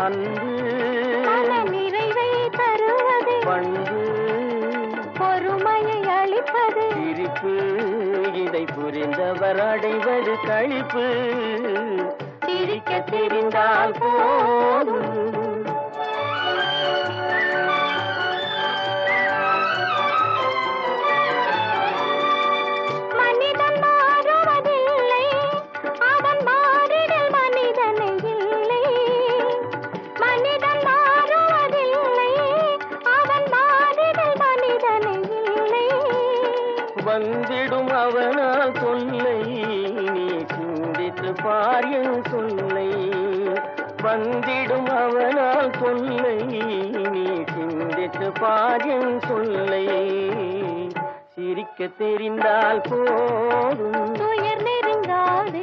அன்பு நிறைவை தருவது பண்பு பொறுமையை அளிப்பது சிரிப்பு இதை புரிந்தவர் அடைவது களிப்பு சிரிக்க தெரிந்தால் போதும் மனிதன் மாறுவதில்லை அவன் மாறிடல் மனிதனை இல்லை மனிதன் மாறுவதில்லை அவன் மாறிடல் மனிதனை இல்லை வந்திடும் அவனால் சொல்லை நீ சிந்தித்து பார் என் சொல்லை வந்திடும் அவனால் சொல்லை நீ சிந்தித்து பார் என் சொல்லை சிரிக்க தெரிந்தால் போதும் துயர் நெருங்காது